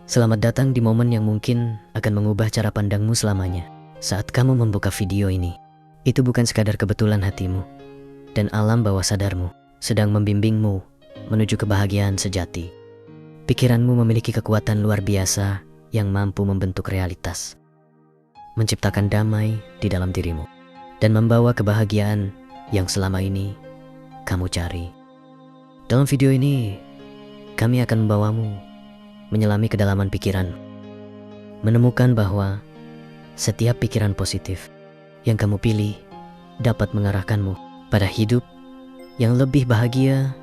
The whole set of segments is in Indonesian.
Selamat datang di momen yang mungkin akan mengubah cara pandangmu selamanya. Saat kamu membuka video ini, itu bukan sekadar kebetulan hatimu dan alam bawah sadarmu sedang membimbingmu menuju kebahagiaan sejati. Pikiranmu memiliki kekuatan luar biasa yang mampu membentuk realitas, menciptakan damai di dalam dirimu, dan membawa kebahagiaan yang selama ini kamu cari. Dalam video ini, kami akan membawamu menyelami kedalaman pikiran, menemukan bahwa setiap pikiran positif yang kamu pilih dapat mengarahkanmu pada hidup yang lebih bahagia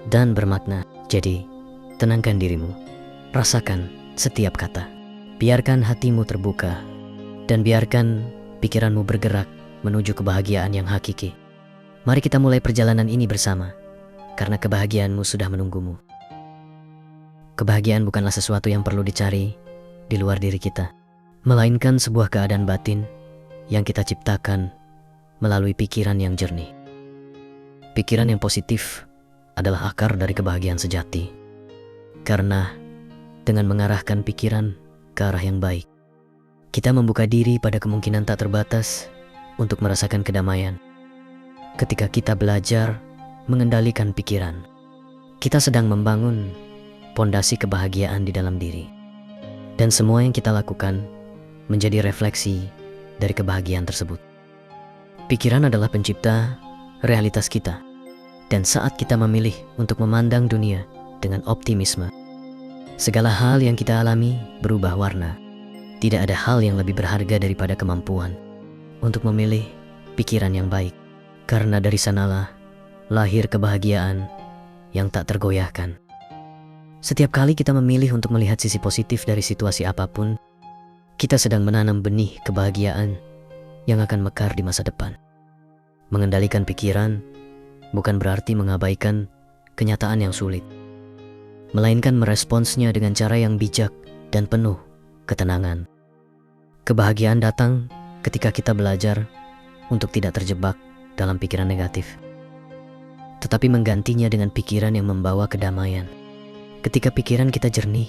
dan bermakna. Jadi, tenangkan dirimu, rasakan setiap kata, biarkan hatimu terbuka, dan biarkan pikiranmu bergerak menuju kebahagiaan yang hakiki. Mari kita mulai perjalanan ini bersama, karena kebahagiaanmu sudah menunggumu. Kebahagiaan bukanlah sesuatu yang perlu dicari di luar diri kita, melainkan sebuah keadaan batin yang kita ciptakan melalui pikiran yang jernih. Pikiran yang positif adalah akar dari kebahagiaan sejati, karena dengan mengarahkan pikiran ke arah yang baik, kita membuka diri pada kemungkinan tak terbatas untuk merasakan kedamaian. Ketika kita belajar mengendalikan pikiran, kita sedang membangun pondasi kebahagiaan di dalam diri. Dan semua yang kita lakukan menjadi refleksi dari kebahagiaan tersebut. Pikiran adalah pencipta realitas kita. Dan saat kita memilih untuk memandang dunia dengan optimisme, segala hal yang kita alami berubah warna. Tidak ada hal yang lebih berharga daripada kemampuan untuk memilih pikiran yang baik. Karena dari sanalah lahir kebahagiaan yang tak tergoyahkan. Setiap kali kita memilih untuk melihat sisi positif dari situasi apapun, kita sedang menanam benih kebahagiaan yang akan mekar di masa depan. Mengendalikan pikiran bukan berarti mengabaikan kenyataan yang sulit, melainkan meresponsnya dengan cara yang bijak dan penuh ketenangan. Kebahagiaan datang ketika kita belajar untuk tidak terjebak dalam pikiran negatif, tetapi menggantinya dengan pikiran yang membawa kedamaian. Ketika pikiran kita jernih,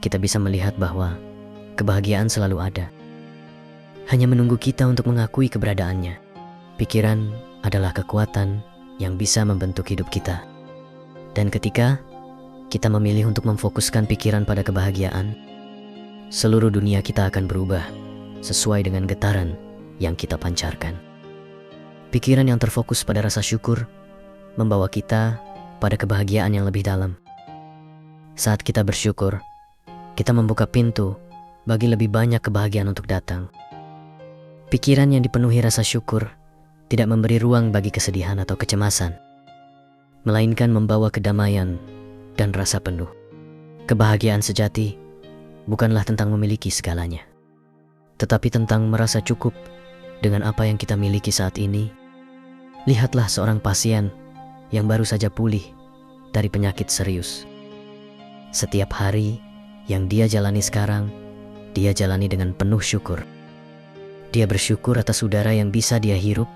kita bisa melihat bahwa kebahagiaan selalu ada, hanya menunggu kita untuk mengakui keberadaannya. Pikiran adalah kekuatan yang bisa membentuk hidup kita. Dan ketika kita memilih untuk memfokuskan pikiran pada kebahagiaan, seluruh dunia kita akan berubah sesuai dengan getaran yang kita pancarkan. Pikiran yang terfokus pada rasa syukur membawa kita pada kebahagiaan yang lebih dalam. Saat kita bersyukur, kita membuka pintu bagi lebih banyak kebahagiaan untuk datang. Pikiran yang dipenuhi rasa syukur tidak memberi ruang bagi kesedihan atau kecemasan, melainkan membawa kedamaian dan rasa penuh. Kebahagiaan sejati bukanlah tentang memiliki segalanya, tetapi tentang merasa cukup dengan apa yang kita miliki saat ini. Lihatlah seorang pasien yang baru saja pulih dari penyakit serius. Setiap hari yang dia jalani sekarang, dia jalani dengan penuh syukur. Dia bersyukur atas udara yang bisa dia hirup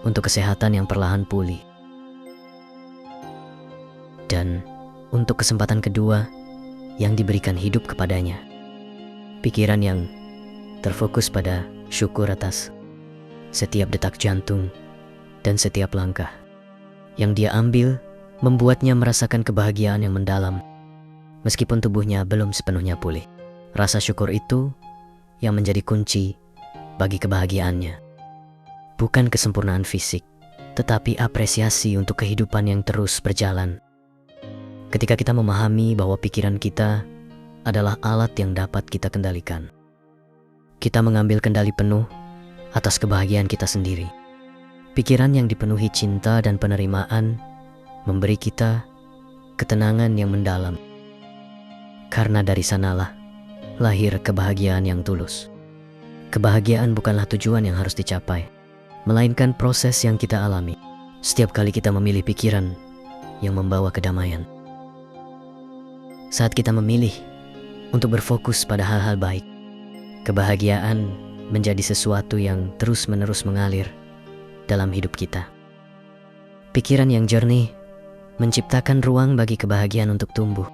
untuk kesehatan yang perlahan pulih. Dan untuk kesempatan kedua yang diberikan hidup kepadanya. Pikiran yang terfokus pada syukur atas setiap detak jantung dan setiap langkah yang dia ambil membuatnya merasakan kebahagiaan yang mendalam. Meskipun tubuhnya belum sepenuhnya pulih, rasa syukur itu yang menjadi kunci bagi kebahagiaannya. Bukan kesempurnaan fisik, tetapi apresiasi untuk kehidupan yang terus berjalan. Ketika kita memahami bahwa pikiran kita adalah alat yang dapat kita kendalikan, kita mengambil kendali penuh atas kebahagiaan kita sendiri. Pikiran yang dipenuhi cinta dan penerimaan memberi kita ketenangan yang mendalam. Karena dari sanalah lahir kebahagiaan yang tulus. Kebahagiaan bukanlah tujuan yang harus dicapai, melainkan proses yang kita alami setiap kali kita memilih pikiran yang membawa kedamaian. Saat kita memilih untuk berfokus pada hal-hal baik, kebahagiaan menjadi sesuatu yang terus-menerus mengalir dalam hidup kita. Pikiran yang jernih menciptakan ruang bagi kebahagiaan untuk tumbuh.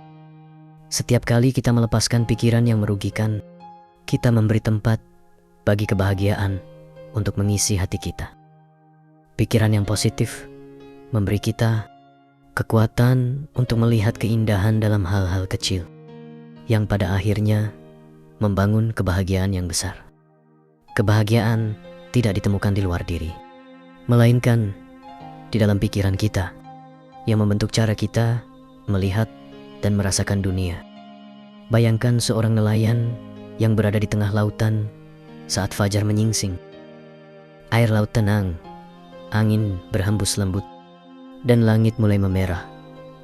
Setiap kali kita melepaskan pikiran yang merugikan, kita memberi tempat bagi kebahagiaan untuk mengisi hati kita. Pikiran yang positif memberi kita kekuatan untuk melihat keindahan dalam hal-hal kecil, yang pada akhirnya membangun kebahagiaan yang besar. Kebahagiaan tidak ditemukan di luar diri, melainkan di dalam pikiran kita, yang membentuk cara kita melihat dan merasakan dunia. Bayangkan seorang nelayan yang berada di tengah lautan saat fajar menyingsing. Air laut tenang, angin berhembus lembut, dan langit mulai memerah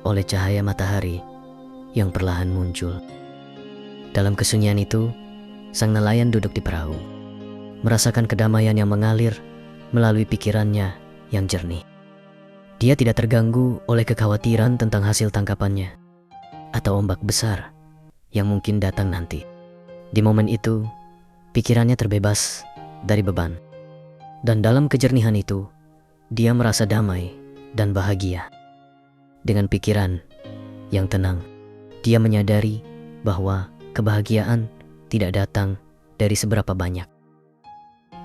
oleh cahaya matahari yang perlahan muncul. Dalam kesunyian itu, sang nelayan duduk di perahu, merasakan kedamaian yang mengalir melalui pikirannya yang jernih. Dia tidak terganggu oleh kekhawatiran tentang hasil tangkapannya atau ombak besar yang mungkin datang nanti. Di momen itu, pikirannya terbebas dari beban. Dan dalam kejernihan itu, dia merasa damai dan bahagia. Dengan pikiran yang tenang, dia menyadari bahwa kebahagiaan tidak datang dari seberapa banyak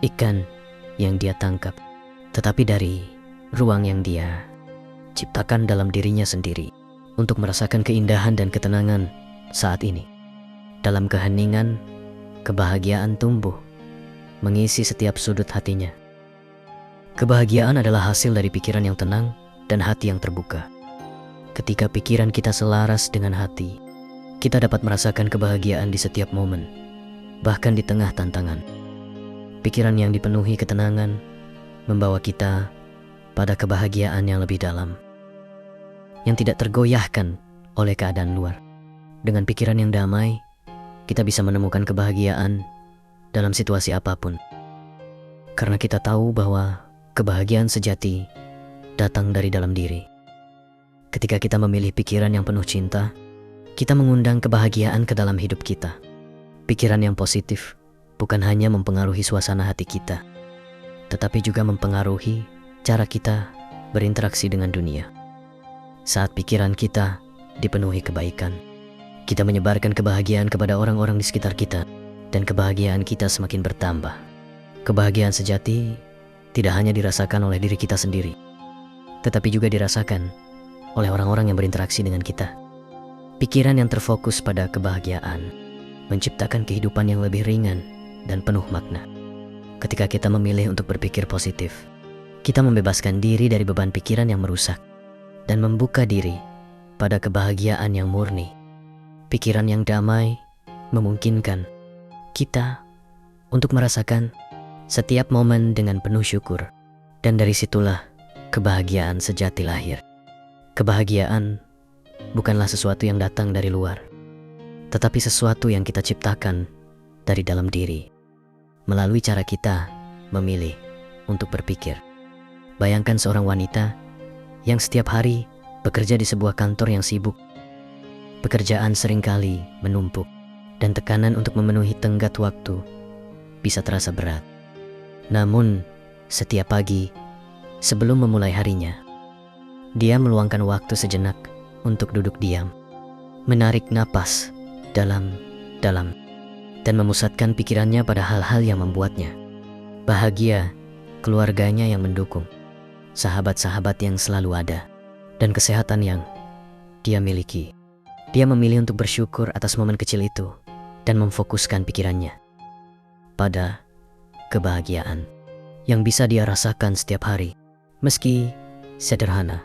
ikan yang dia tangkap, tetapi dari ruang yang dia ciptakan dalam dirinya sendiri untuk merasakan keindahan dan ketenangan saat ini. Dalam keheningan, kebahagiaan tumbuh, mengisi setiap sudut hatinya. Kebahagiaan adalah hasil dari pikiran yang tenang dan hati yang terbuka. Ketika pikiran kita selaras dengan hati, kita dapat merasakan kebahagiaan di setiap momen, bahkan di tengah tantangan. Pikiran yang dipenuhi ketenangan membawa kita pada kebahagiaan yang lebih dalam, yang tidak tergoyahkan oleh keadaan luar. Dengan pikiran yang damai, kita bisa menemukan kebahagiaan dalam situasi apapun. Karena kita tahu bahwa kebahagiaan sejati datang dari dalam diri. Ketika kita memilih pikiran yang penuh cinta, kita mengundang kebahagiaan ke dalam hidup kita. Pikiran yang positif bukan hanya mempengaruhi suasana hati kita, tetapi juga mempengaruhi cara kita berinteraksi dengan dunia. Saat pikiran kita dipenuhi kebaikan, kita menyebarkan kebahagiaan kepada orang-orang di sekitar kita, dan kebahagiaan kita semakin bertambah. Kebahagiaan sejati tidak hanya dirasakan oleh diri kita sendiri, tetapi juga dirasakan oleh orang-orang yang berinteraksi dengan kita. Pikiran yang terfokus pada kebahagiaan menciptakan kehidupan yang lebih ringan dan penuh makna. Ketika kita memilih untuk berpikir positif, kita membebaskan diri dari beban pikiran yang merusak dan membuka diri pada kebahagiaan yang murni. Pikiran yang damai memungkinkan kita untuk merasakan setiap momen dengan penuh syukur, dan dari situlah kebahagiaan sejati lahir. Kebahagiaan bukanlah sesuatu yang datang dari luar, tetapi sesuatu yang kita ciptakan dari dalam diri melalui cara kita memilih untuk berpikir. Bayangkan seorang wanita yang setiap hari bekerja di sebuah kantor yang sibuk. Pekerjaan seringkali menumpuk, dan tekanan untuk memenuhi tenggat waktu bisa terasa berat. Namun, setiap pagi sebelum memulai harinya, dia meluangkan waktu sejenak untuk duduk diam, menarik napas dalam-dalam, dan memusatkan pikirannya pada hal-hal yang membuatnya bahagia, keluarganya yang mendukung, sahabat-sahabat yang selalu ada, dan kesehatan yang dia miliki. Dia memilih untuk bersyukur atas momen kecil itu dan memfokuskan pikirannya pada kebahagiaan yang bisa dia rasakan setiap hari, meski sederhana.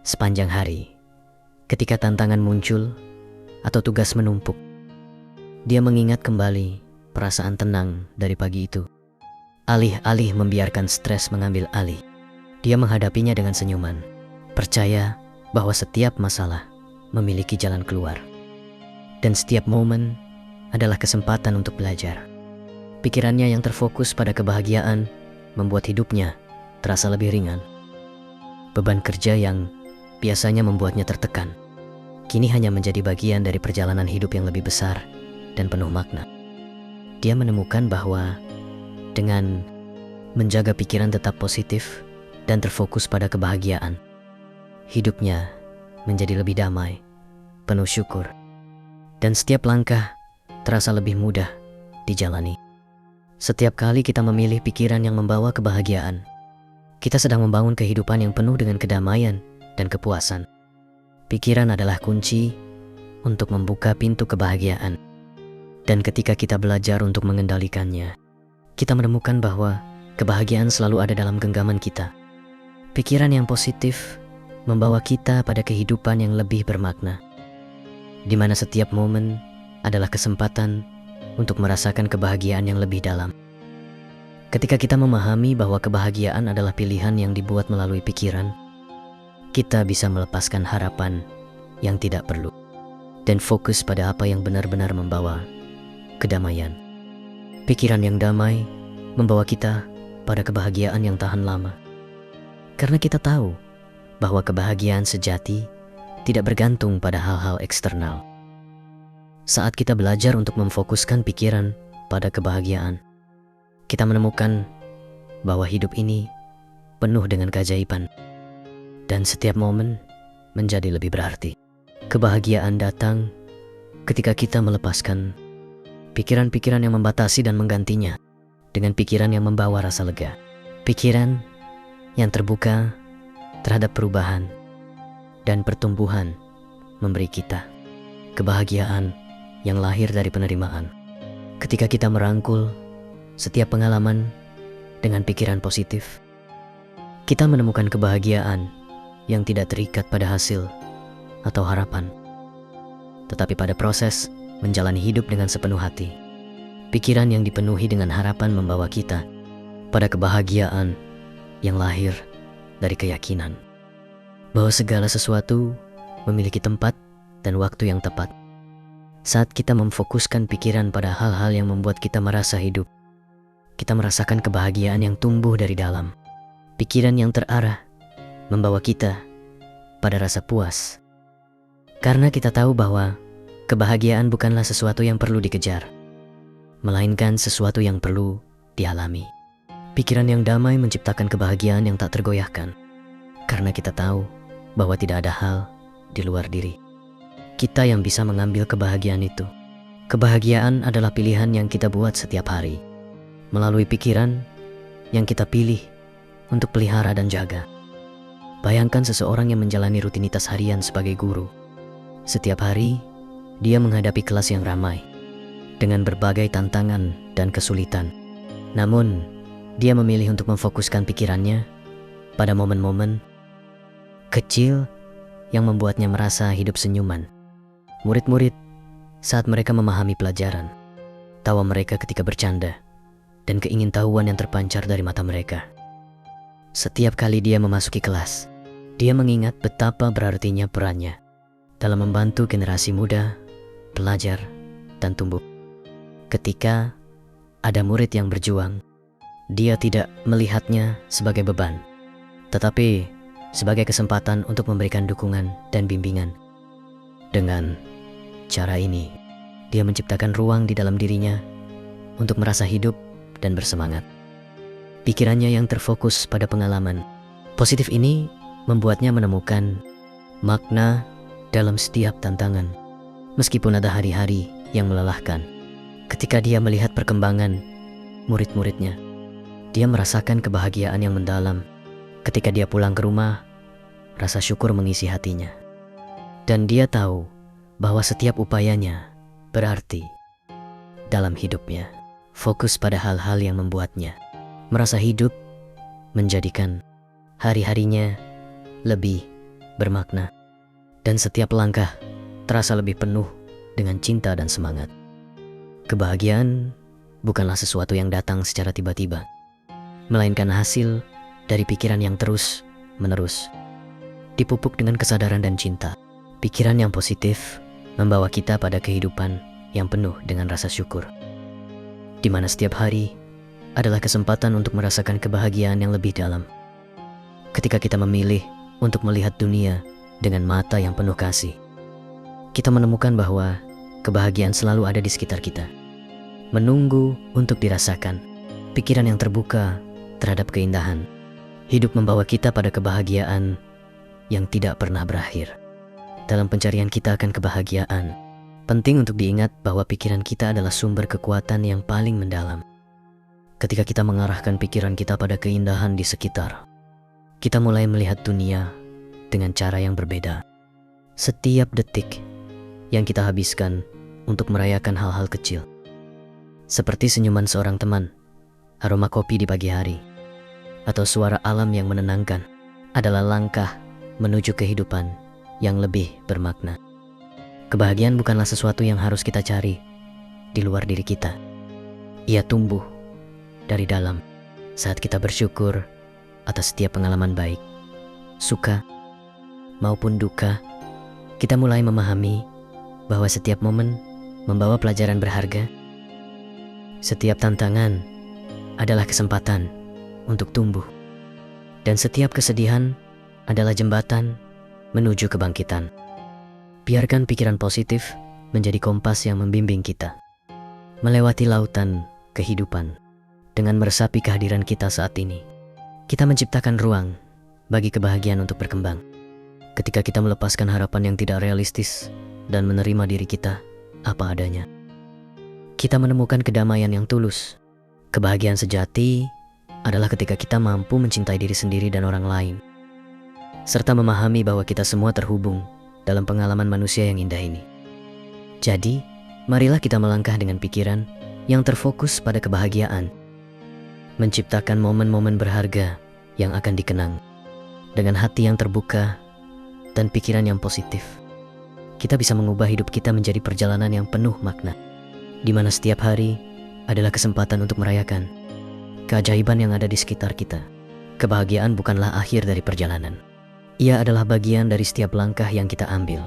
Sepanjang hari, ketika tantangan muncul atau tugas menumpuk, dia mengingat kembali perasaan tenang dari pagi itu. Alih-alih membiarkan stres mengambil alih, dia menghadapinya dengan senyuman, percaya bahwa setiap masalah memiliki jalan keluar, dan setiap momen adalah kesempatan untuk belajar. Pikirannya yang terfokus pada kebahagiaan membuat hidupnya terasa lebih ringan. Beban kerja yang biasanya membuatnya tertekan, kini hanya menjadi bagian dari perjalanan hidup yang lebih besar dan penuh makna. Dia menemukan bahwa dengan menjaga pikiran tetap positif dan terfokus pada kebahagiaan, hidupnya menjadi lebih damai, penuh syukur, Dan setiap langkah terasa lebih mudah dijalani. Setiap kali kita memilih pikiran yang membawa kebahagiaan, kita sedang membangun kehidupan yang penuh dengan kedamaian dan kepuasan. Pikiran adalah kunci untuk membuka pintu kebahagiaan. Dan ketika kita belajar untuk mengendalikannya, kita menemukan bahwa kebahagiaan selalu ada dalam genggaman kita. Pikiran yang positif membawa kita pada kehidupan yang lebih bermakna, di mana setiap momen adalah kesempatan untuk merasakan kebahagiaan yang lebih dalam. Ketika kita memahami bahwa kebahagiaan adalah pilihan yang dibuat melalui pikiran, kita bisa melepaskan harapan yang tidak perlu dan fokus pada apa yang benar-benar membawa kedamaian. Pikiran yang damai membawa kita pada kebahagiaan yang tahan lama. Karena kita tahu bahwa kebahagiaan sejati tidak bergantung pada hal-hal eksternal. Saat kita belajar untuk memfokuskan pikiran pada kebahagiaan, kita menemukan bahwa hidup ini penuh dengan keajaiban dan setiap momen menjadi lebih berarti. Kebahagiaan datang ketika kita melepaskan pikiran-pikiran yang membatasi dan menggantinya dengan pikiran yang membawa rasa lega. Pikiran yang terbuka terhadap perubahan dan pertumbuhan memberi kita kebahagiaan yang lahir dari penerimaan. Ketika kita merangkul setiap pengalaman dengan pikiran positif, kita menemukan kebahagiaan yang tidak terikat pada hasil atau harapan, tetapi pada proses menjalani hidup dengan sepenuh hati. Pikiran yang dipenuhi dengan harapan membawa kita pada kebahagiaan yang lahir dari keyakinan bahwa segala sesuatu memiliki tempat dan waktu yang tepat. Saat kita memfokuskan pikiran pada hal-hal yang membuat kita merasa hidup, kita merasakan kebahagiaan yang tumbuh dari dalam. Pikiran yang terarah membawa kita pada rasa puas, karena kita tahu bahwa kebahagiaan bukanlah sesuatu yang perlu dikejar, melainkan sesuatu yang perlu dialami. Pikiran yang damai menciptakan kebahagiaan yang tak tergoyahkan, karena kita tahu bahwa tidak ada hal di luar diri kita yang bisa mengambil kebahagiaan itu. Kebahagiaan adalah pilihan yang kita buat setiap hari, melalui pikiran yang kita pilih untuk pelihara dan jaga. Bayangkan seseorang yang menjalani rutinitas harian sebagai guru. Setiap hari, dia menghadapi kelas yang ramai, dengan berbagai tantangan dan kesulitan. Namun, dia memilih untuk memfokuskan pikirannya pada momen-momen kecil yang membuatnya merasa hidup senyuman. Murid-murid, saat mereka memahami pelajaran, tawa mereka ketika bercanda, dan keingintahuan yang terpancar dari mata mereka. Setiap kali dia memasuki kelas, dia mengingat betapa berartinya perannya dalam membantu generasi muda belajar dan tumbuh. Ketika ada murid yang berjuang, dia tidak melihatnya sebagai beban, tetapi sebagai kesempatan untuk memberikan dukungan dan bimbingan. Dengan cara ini, dia menciptakan ruang di dalam dirinya untuk merasa hidup dan bersemangat. Pikirannya yang terfokus pada pengalaman positif ini membuatnya menemukan makna dalam setiap tantangan. Meskipun ada hari-hari yang melelahkan, ketika dia melihat perkembangan murid-muridnya, dia merasakan kebahagiaan yang mendalam. Ketika dia pulang ke rumah, rasa syukur mengisi hatinya. Dan dia tahu bahwa setiap upayanya berarti dalam hidupnya. Fokus pada hal-hal yang membuatnya merasa hidup, menjadikan hari-harinya lebih bermakna. Dan setiap langkah terasa lebih penuh dengan cinta dan semangat. Kebahagiaan bukanlah sesuatu yang datang secara tiba-tiba, melainkan hasil dari pikiran yang terus-menerus dipupuk dengan kesadaran dan cinta. Pikiran yang positif membawa kita pada kehidupan yang penuh dengan rasa syukur, di mana setiap hari adalah kesempatan untuk merasakan kebahagiaan yang lebih dalam. Ketika kita memilih untuk melihat dunia dengan mata yang penuh kasih, kita menemukan bahwa kebahagiaan selalu ada di sekitar kita, menunggu untuk dirasakan. Pikiran yang terbuka terhadap keindahan hidup membawa kita pada kebahagiaan yang tidak pernah berakhir. Dalam pencarian kita akan kebahagiaan, Penting untuk diingat bahwa pikiran kita adalah sumber kekuatan yang paling mendalam. Ketika kita mengarahkan pikiran kita pada keindahan di sekitar, kita mulai melihat dunia dengan cara yang berbeda. Setiap detik yang kita habiskan untuk merayakan hal-hal kecil, seperti senyuman seorang teman, aroma kopi di pagi hari, atau suara alam yang menenangkan, adalah langkah menuju kehidupan yang lebih bermakna. Kebahagiaan bukanlah sesuatu yang harus kita cari di luar diri kita. Ia tumbuh dari dalam saat kita bersyukur atas setiap pengalaman baik, suka maupun duka. Kita mulai memahami bahwa setiap momen membawa pelajaran berharga. Setiap tantangan adalah kesempatan untuk tumbuh. Dan setiap kesedihan adalah jembatan menuju kebangkitan. Biarkan pikiran positif menjadi kompas yang membimbing kita melewati lautan kehidupan. Dengan meresapi kehadiran kita saat ini, kita menciptakan ruang bagi kebahagiaan untuk berkembang. Ketika kita melepaskan harapan yang tidak realistis dan menerima diri kita apa adanya, kita menemukan kedamaian yang tulus. Kebahagiaan sejati adalah ketika kita mampu mencintai diri sendiri dan orang lain, serta memahami bahwa kita semua terhubung dalam pengalaman manusia yang indah ini. Jadi, marilah kita melangkah dengan pikiran yang terfokus pada kebahagiaan, menciptakan momen-momen berharga yang akan dikenang. Dengan hati yang terbuka dan pikiran yang positif, kita bisa mengubah hidup kita menjadi perjalanan yang penuh makna, di mana setiap hari adalah kesempatan untuk merayakan keajaiban yang ada di sekitar kita. Kebahagiaan bukanlah akhir dari perjalanan. Ia adalah bagian dari setiap langkah yang kita ambil.